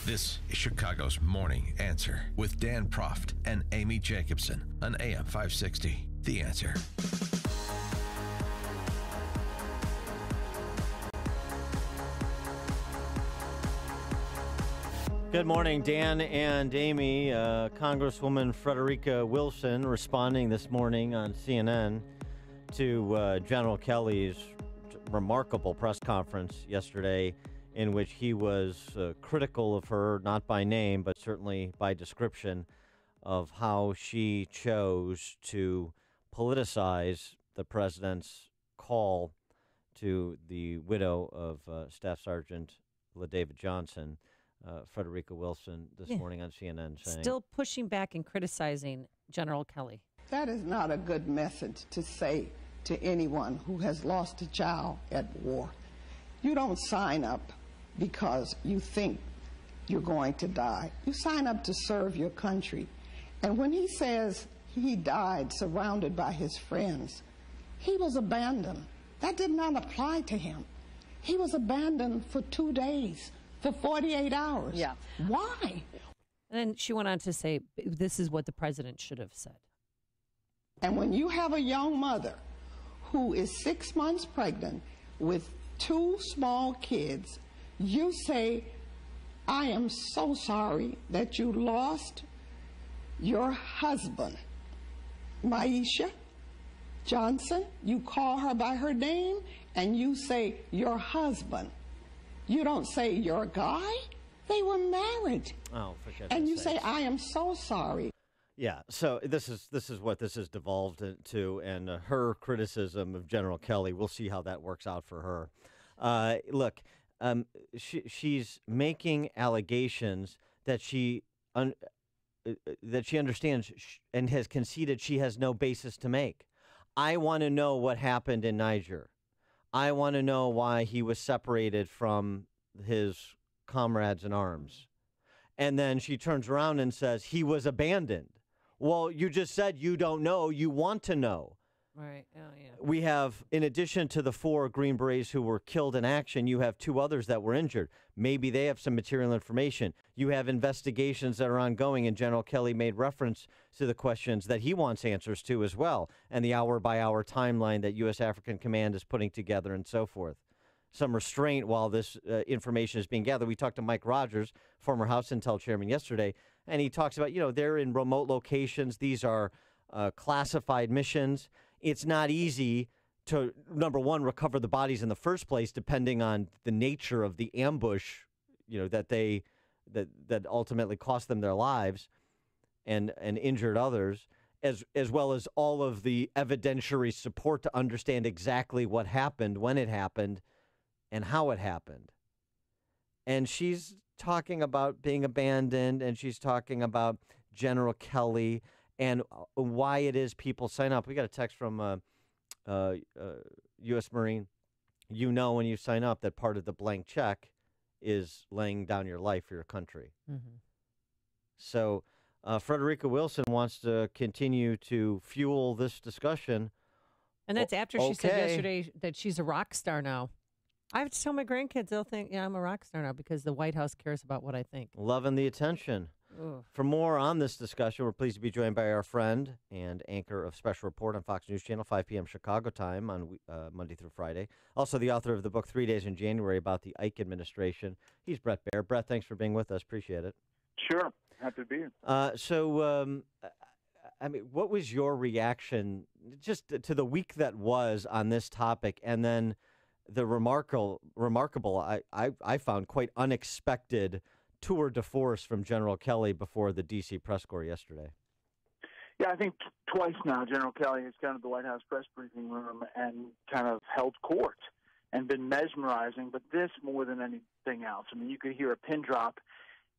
This is Chicago's Morning Answer with Dan Proft and Amy Jacobson on AM 560. The Answer. Good morning, Dan and Amy. Congresswoman Frederica Wilson responding this morning on CNN to General Kelly's remarkable press conference yesterday, in which he was critical of her, not by name, but certainly by description, of how she chose to politicize the president's call to the widow of Staff Sergeant LaDavid Johnson. Frederica Wilson this morning on CNN saying... Still pushing back and criticizing General Kelly. That is not a good message to say to anyone who has lost a child at war. You don't sign up because you think you're going to die. You sign up to serve your country. And when he says he died surrounded by his friends, he was abandoned. That did not apply to him. He was abandoned for 2 days. For 48 hours. Yeah. Why? And then she went on to say, this is what the president should have said. And when you have a young mother who is 6 months pregnant with 2 small kids, you say, I am so sorry that you lost your husband. Maisha Johnson, you call her by her name and you say, your husband. You don't say your guy. They were married. Oh, for goodness And you sakes. say, I am so sorry. Yeah, so this is what this has devolved into, and her criticism of General Kelly. We'll see how that works out for her. Look, she's making allegations that she understands and has conceded she has no basis to make. I want to know what happened in Niger. I want to know why he was separated from his comrades in arms. And then she turns around and says he was abandoned. Well, you just said you don't know. You want to know. Right. Oh, yeah. We have, in addition to the 4 Green Berets who were killed in action, you have 2 others that were injured. Maybe they have some material information. You have investigations that are ongoing, and General Kelly made reference to the questions that he wants answers to as well, and the hour-by-hour timeline that U.S. African Command is putting together and so forth. Some restraint while this information is being gathered. We talked to Mike Rogers, former House Intel chairman, yesterday, and he talks about, they're in remote locations. These are classified missions. It's not easy to, number one, recover the bodies in the first place, depending on the nature of the ambush, that ultimately cost them their lives and injured others, as well as all of the evidentiary support to understand exactly what happened, when it happened, and how it happened. And she's talking about being abandoned, and she's talking about General Kelly and why it is people sign up. We got a text from U.S. Marine. You know when you sign up that part of the blank check is laying down your life for your country. Mm-hmm. So Frederica Wilson wants to continue to fuel this discussion. And that's after she said yesterday that she's a rock star now. I have to tell my grandkids, they'll think, yeah, I'm a rock star now because the White House cares about what I think. Loving the attention. Ugh. For more on this discussion, we're pleased to be joined by our friend and anchor of Special Report on Fox News Channel, 5 p.m. Chicago time on Monday through Friday. Also the author of the book 3 Days in January about the Ike administration. He's Bret Baier. Bret, thanks for being with us. Appreciate it. Sure. Happy to be here. What was your reaction just to the week that was on this topic, and then the remarkable I found quite unexpected tour de force from General Kelly before the D.C. press corps yesterday? Yeah, I think twice now General Kelly has gone to the White House press briefing room and kind of held court and been mesmerizing, but this more than anything else. I mean, you could hear a pin drop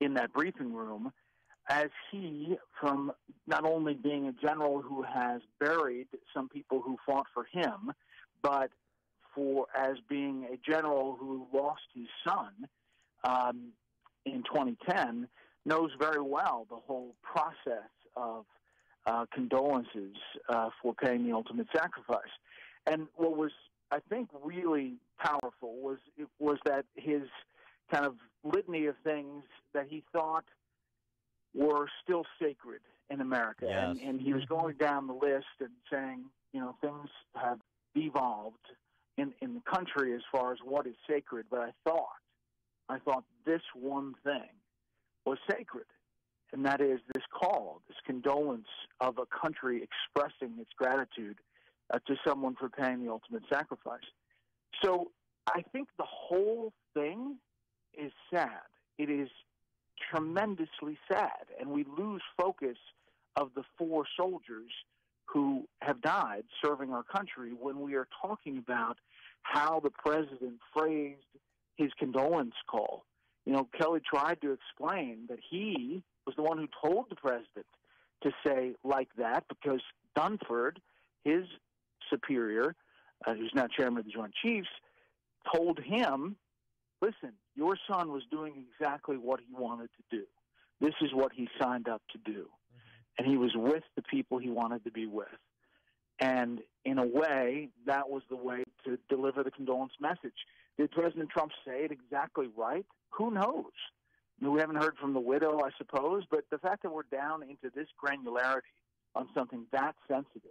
in that briefing room as he, from not only being a general who has buried some people who fought for him, but as being a general who lost his son in 2010, knows very well the whole process of condolences for paying the ultimate sacrifice. And what was, I think, really powerful was that his kind of litany of things that he thought were still sacred in America. Yes. And he was going down the list and saying, things have devolved in the country as far as what is sacred. But I thought this one thing was sacred, and that is this call, this condolence of a country expressing its gratitude to someone for paying the ultimate sacrifice. So I think the whole thing is sad. It is tremendously sad, and we lose focus of the 4 soldiers who have died serving our country when we are talking about how the president phrased his condolence call. Kelly tried to explain that he was the one who told the president to say like that because Dunford, his superior, who's now chairman of the Joint Chiefs, told him, listen, your son was doing exactly what he wanted to do. This is what he signed up to do. And he was with the people he wanted to be with. And in a way, that was the way to deliver the condolence message. Did President Trump say it exactly right? Who knows? We haven't heard from the widow, I suppose, but the fact that we're down into this granularity on something that sensitive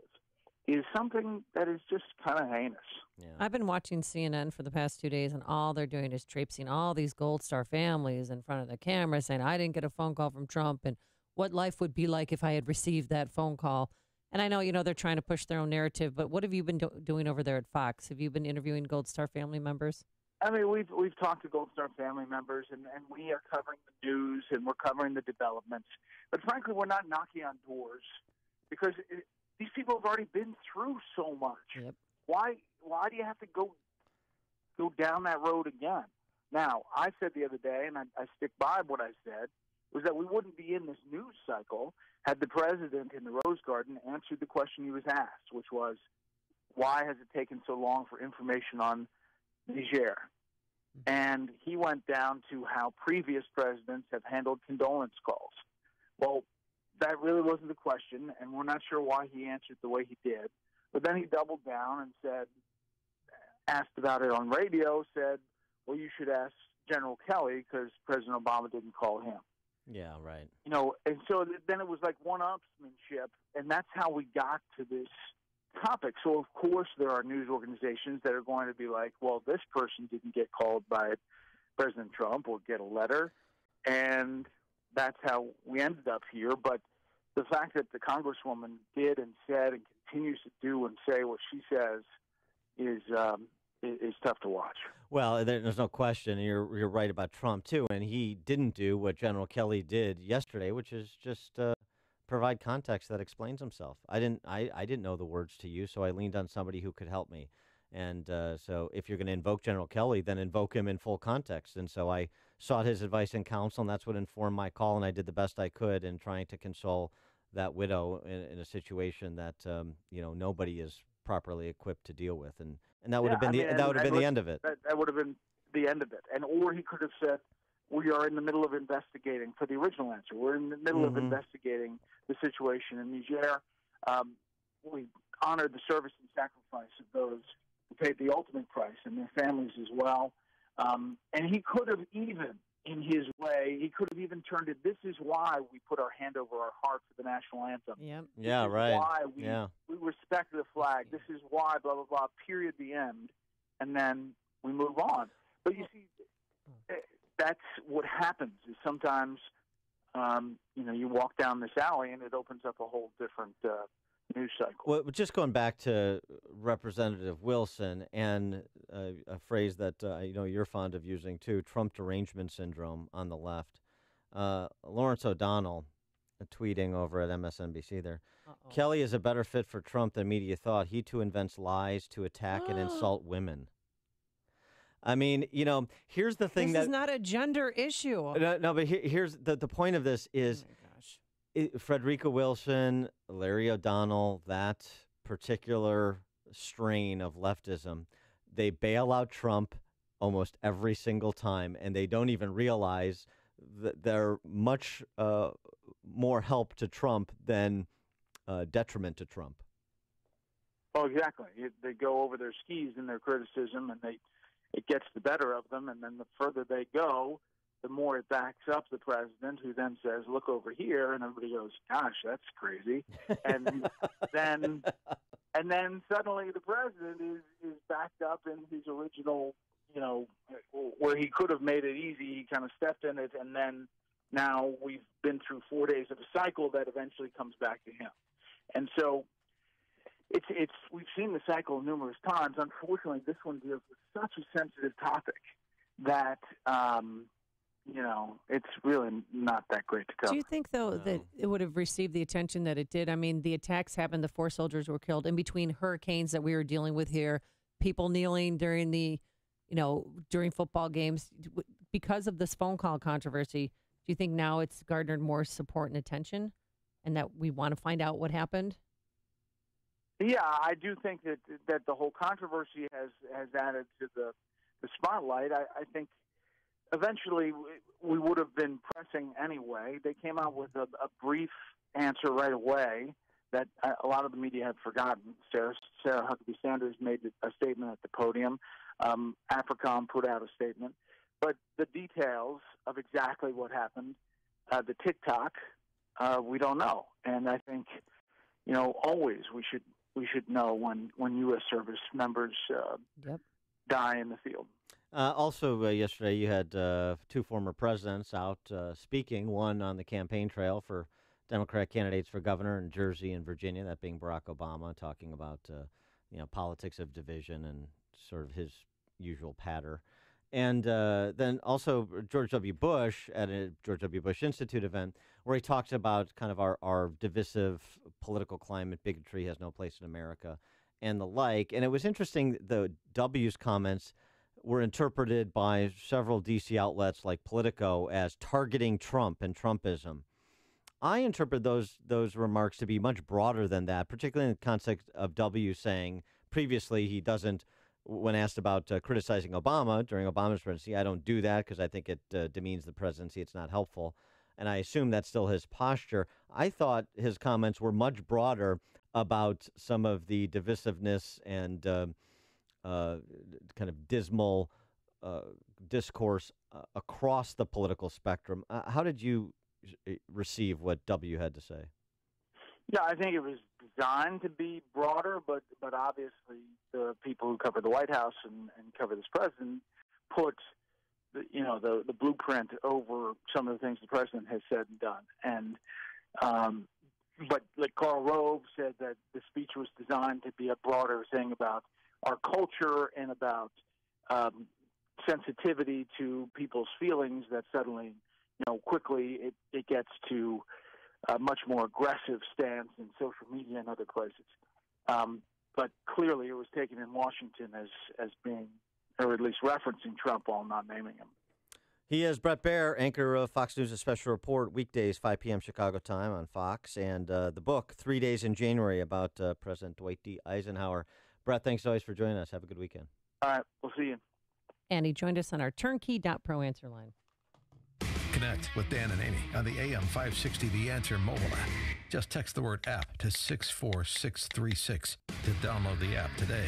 is something that is just kind of heinous. Yeah. I've been watching CNN for the past 2 days, and all they're doing is traipsing all these Gold Star families in front of the camera saying, I didn't get a phone call from Trump, and what life would be like if I had received that phone call. And I know, they're trying to push their own narrative, but what have you been doing over there at Fox? Have you been interviewing Gold Star family members? I mean, we've talked to Gold Star family members, and we are covering the news, and we're covering the developments. But frankly, we're not knocking on doors because these people have already been through so much. Yep. Why do you have to go down that road again? Now, I said the other day, and I stick by what I said, was that we wouldn't be in this news cycle had the president in the Rose Garden answered the question he was asked, which was, why has it taken so long for information on Niger? And he went down to how previous presidents have handled condolence calls. Well, that really wasn't the question, and we're not sure why he answered the way he did. But then he doubled down and said, asked about it on radio, said, well, you should ask General Kelly because President Obama didn't call him. Yeah, right. And so then it was like one-upsmanship, and that's how we got to this topic. So, of course, there are news organizations that are going to be like, well, this person didn't get called by President Trump or get a letter, and that's how we ended up here. But the fact that the Congresswoman did and said and continues to do and say what she says is tough to watch. Well, there's no question. You're right about Trump, too. And he didn't do what General Kelly did yesterday, which is just provide context that explains himself. I didn't know the words to use, so I leaned on somebody who could help me. And so if you're going to invoke General Kelly, then invoke him in full context. And so I sought his advice and counsel, and that's what informed my call. And I did the best I could in trying to console that widow in a situation that nobody is properly equipped to deal with. And that would have been the end of it. That would have been the end of it. And or he could have said, we are in the middle of investigating, for the original answer, we're in the middle of investigating the situation in Niger. We honored the service and sacrifice of those who paid the ultimate price and their families as well. And he could have even, in his way, he could have even turned it, this is why we put our hand over our heart for the national anthem. Yep. Yeah, right. Why we respect the flag. This is why, blah, blah, blah, period, the end. And then we move on. But you see, that's what happens is sometimes, you walk down this alley and it opens up a whole different news cycle. Well, just going back to Representative Wilson and a phrase that you're fond of using too, Trump derangement syndrome on the left. Lawrence O'Donnell tweeting over at MSNBC there. Kelly is a better fit for Trump than media thought. He too invents lies to attack and insult women. I mean, here's the thing this is not a gender issue. No, but here's the point of this is Frederica Wilson, Larry O'Donnell, that particular strain of leftism, they bail out Trump almost every single time, and they don't even realize that they're much more help to Trump than detriment to Trump. Oh, exactly. They go over their skis in their criticism, and they it gets the better of them, and then the further they go, the more it backs up the president, who then says, "Look over here," and everybody goes, "Gosh, that's crazy," and then suddenly the president is backed up in his original, where he could have made it easy. He kind of stepped in it, and then now we've been through 4 days of a cycle that eventually comes back to him. And so we've seen the cycle numerous times. Unfortunately, this one deals with such a sensitive topic that it's really not that great to cover. Do you think, though, that it would have received the attention that it did? I mean, the attacks happened, the 4 soldiers were killed in between hurricanes that we were dealing with here, people kneeling during during football games. Because of this phone call controversy, do you think now it's garnered more support and attention and that we want to find out what happened? Yeah, I do think that the whole controversy has added to the spotlight. I think eventually we would have been pressing anyway. They came out with a brief answer right away that a lot of the media had forgotten. Sarah Huckabee Sanders made a statement at the podium. AFRICOM put out a statement. But the details of exactly what happened, the TikTok, we don't know. And I think, always we should know when U.S. service members die in the field. Also, yesterday you had 2 former presidents out speaking, one on the campaign trail for Democrat candidates for governor in Jersey and Virginia, that being Barack Obama, talking about politics of division and sort of his usual patter. And then also George W. Bush at a George W. Bush Institute event where he talks about kind of our divisive political climate, bigotry has no place in America, and the like. And it was interesting, the W's comments were interpreted by several D.C. outlets like Politico as targeting Trump and Trumpism. I interpret those remarks to be much broader than that, particularly in the context of W saying previously he doesn't, when asked about criticizing Obama during Obama's presidency, I don't do that because I think it demeans the presidency. It's not helpful. And I assume that's still his posture. I thought his comments were much broader about some of the divisiveness and kind of dismal discourse across the political spectrum. How did you receive what W had to say? Yeah, I think it was designed to be broader, but obviously the people who cover the White House and cover this president put the blueprint over some of the things the president has said and done. And but like Karl Rove said that the speech was designed to be a broader thing about our culture and about sensitivity to people's feelings, that suddenly, quickly it gets to a much more aggressive stance in social media and other places. But clearly it was taken in Washington as being, or at least referencing Trump while not naming him. He is Bret Baier, anchor of Fox News' Special Report, weekdays, 5 p.m. Chicago time on Fox, and the book, 3 Days in January, about President Dwight D. Eisenhower. Bret, thanks always for joining us. Have a good weekend. All right, we'll see you. And he joined us on our turnkey.pro answer line. Connect with Dan and Amy on the AM 560 The Answer mobile app. Just text the word app to 64636 to download the app today.